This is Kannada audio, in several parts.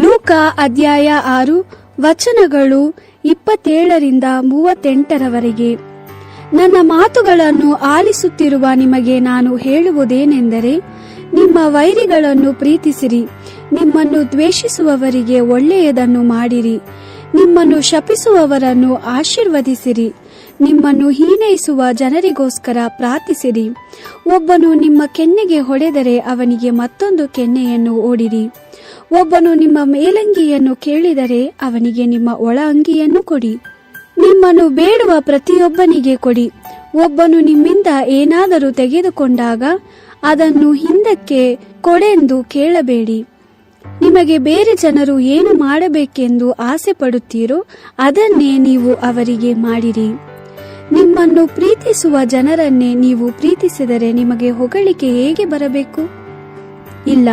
ಲೂಕ ಅಧ್ಯಾಯ 6 ವಚನಗಳು 27-38. ನನ್ನ ಮಾತುಗಳನ್ನು ಆಲಿಸುತ್ತಿರುವ ನಿಮಗೆ ನಾನು ಹೇಳುವುದೇನೆಂದರೆ, ನಿಮ್ಮ ವೈರಿಗಳನ್ನು ಪ್ರೀತಿಸಿರಿ, ನಿಮ್ಮನ್ನು ದ್ವೇಷಿಸುವವರಿಗೆ ಒಳ್ಳೆಯದನ್ನು ಮಾಡಿರಿ, ನಿಮ್ಮನ್ನು ಶಪಿಸುವವರನ್ನು ಆಶೀರ್ವದಿಸಿರಿ, ನಿಮ್ಮನ್ನು ಹೀನೈಸುವ ಜನರಿಗೋಸ್ಕರ ಪ್ರಾರ್ಥಿಸಿರಿ. ಒಬ್ಬನು ನಿಮ್ಮ ಕೆನ್ನೆಗೆ ಹೊಡೆದರೆ ಅವನಿಗೆ ಮತ್ತೊಂದು ಕೆನ್ನೆಯನ್ನು ಓಡಿರಿ. ಒಬ್ಬನು ನಿಮ್ಮ ಮೇಲಂಗಿಯನ್ನು ಕೇಳಿದರೆ ಅವನಿಗೆ ನಿಮ್ಮ ಒಳ ಅಂಗಿಯನ್ನು ಕೊಡಿ. ನಿಮ್ಮನ್ನು ಬೇಡುವ ಪ್ರತಿಯೊಬ್ಬನಿಗೆ ಕೊಡಿ. ಒಬ್ಬನು ನಿಮ್ಮಿಂದ ಏನಾದರೂ ತೆಗೆದುಕೊಂಡಾಗ ಅದನ್ನು ಹಿಂದಕ್ಕೆ ಕೊಡೆಂದು ಕೇಳಬೇಡಿ. ನಿಮಗೆ ಬೇರೆ ಜನರು ಏನು ಮಾಡಬೇಕೆಂದು ಆಸೆ ಪಡುತ್ತೀರೋ ಅದನ್ನೇ ನೀವು ಅವರಿಗೆ ಮಾಡಿರಿ. ನಿಮ್ಮನ್ನು ಪ್ರೀತಿಸುವ ಜನರನ್ನೇ ನೀವು ಪ್ರೀತಿಸಿದರೆ ನಿಮಗೆ ಹೊಗಳಿಕೆ ಹೇಗೆ ಬರಬೇಕು? ಇಲ್ಲ,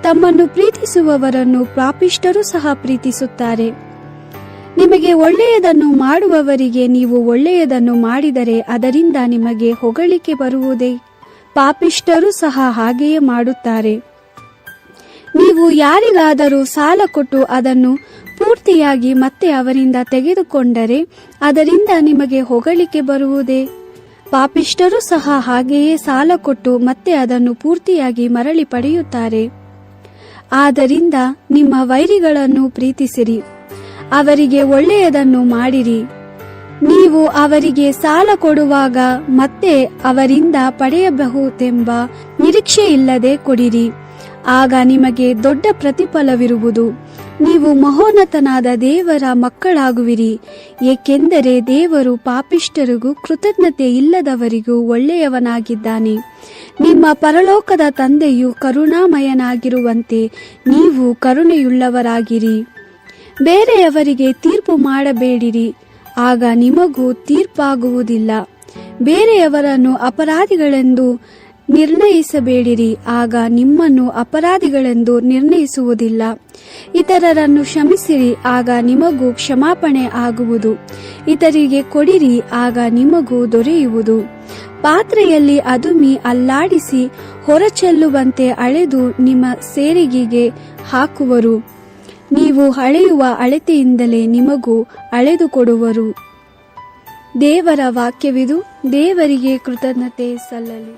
ತಮ್ಮನ್ನು ಪ್ರೀತಿಸುವವರನ್ನು ಪಾಪಿಷ್ಠರು ಸಹ ಪ್ರೀತಿಸುತ್ತಾರೆ. ನಿಮಗೆ ಒಳ್ಳೆಯದನ್ನು ಮಾಡುವವರಿಗೆ ನೀವು ಒಳ್ಳೆಯದನ್ನು ಮಾಡಿದರೆ ಅದರಿಂದ ನಿಮಗೆ ಹೊಗಳಿಕೆ ಬರುವುದೇ? ಪಾಪಿಷ್ಠರು ಸಹ ಹಾಗೆಯೇ ಮಾಡುತ್ತಾರೆ. ನೀವು ಯಾರಿಗಾದರೂ ಸಾಲ ಕೊಟ್ಟು ಅದನ್ನು ಪೂರ್ತಿಯಾಗಿ ಮತ್ತೆ ಅವರಿಂದ ತೆಗೆದುಕೊಂಡರೆ ಅದರಿಂದ ನಿಮಗೆ ಹೊಗಳಿಕೆ ಬರುವುದೇ? ಪಾಪಿಷ್ಠರು ಸಹ ಹಾಗೆಯೇ ಸಾಲ ಕೊಟ್ಟು ಮತ್ತೆ ಅದನ್ನು ಪೂರ್ತಿಯಾಗಿ ಮರಳಿ ಪಡೆಯುತ್ತಾರೆ. ಆದ್ದರಿಂದ ನಿಮ್ಮ ವೈರಿಗಳನ್ನು ಪ್ರೀತಿಸಿರಿ, ಅವರಿಗೆ ಒಳ್ಳೆಯದನ್ನು ಮಾಡಿರಿ. ನೀವು ಅವರಿಗೆ ಸಾಲ ಕೊಡುವಾಗ ಮತ್ತೆ ಅವರಿಂದ ಪಡೆಯಬಹುದೆಂಬ ನಿರೀಕ್ಷೆಯಿಲ್ಲದೆ ಕೊಡಿರಿ. ಆಗ ನಿಮಗೆ ದೊಡ್ಡ ಪ್ರತಿಫಲವಿರುವುದು. ನೀವು ಮಹೋನ್ನತನಾದ ದೇವರ ಮಕ್ಕಳಾಗುವಿರಿ, ಏಕೆಂದರೆ ದೇವರು ಪಾಪಿಷ್ಠರಿಗೂ ಕೃತಜ್ಞತೆ ಇಲ್ಲದವರಿಗೂ ಒಳ್ಳೆಯವನಾಗಿದ್ದಾನೆ. ನಿಮ್ಮ ಪರಲೋಕದ ತಂದೆಯು ಕರುಣಾಮಯನಾಗಿರುವಂತೆ ನೀವು ಕರುಣೆಯುಳ್ಳವರಾಗಿರಿ. ಬೇರೆಯವರಿಗೆ ತೀರ್ಪು ಮಾಡಬೇಡಿರಿ, ಆಗ ನಿಮಗೂ ತೀರ್ಪಾಗುವುದಿಲ್ಲ. ಬೇರೆಯವರನ್ನು ಅಪರಾಧಿಗಳೆಂದು ನಿರ್ಣಯಿಸಬೇಡಿರಿ, ಆಗ ನಿಮ್ಮನ್ನು ಅಪರಾಧಿಗಳೆಂದು ನಿರ್ಣಯಿಸುವುದಿಲ್ಲ. ಇತರರನ್ನು ಕ್ಷಮಿಸಿರಿ, ಆಗ ನಿಮಗೂ ಕ್ಷಮಾಪಣೆ ಆಗುವುದು. ಇತರಿಗೆ ಕೊಡಿರಿ, ಆಗ ನಿಮಗೂ ದೊರೆಯುವುದು. ಪಾತ್ರೆಯಲ್ಲಿ ಅದುಮಿ ಅಲ್ಲಾಡಿಸಿ ಹೊರಚೆಲ್ಲುವಂತೆ ಅಳೆದು ನಿಮ್ಮ ಸೇರಿಗೆಗೆ ಹಾಕುವರು. ನೀವು ಅಳೆಯುವ ಅಳತೆಯಿಂದಲೇ ನಿಮಗೂ ಅಳೆದು ಕೊಡುವರು. ದೇವರ ವಾಕ್ಯವಿದು. ದೇವರಿಗೆ ಕೃತಜ್ಞತೆ ಸಲ್ಲಲಿ.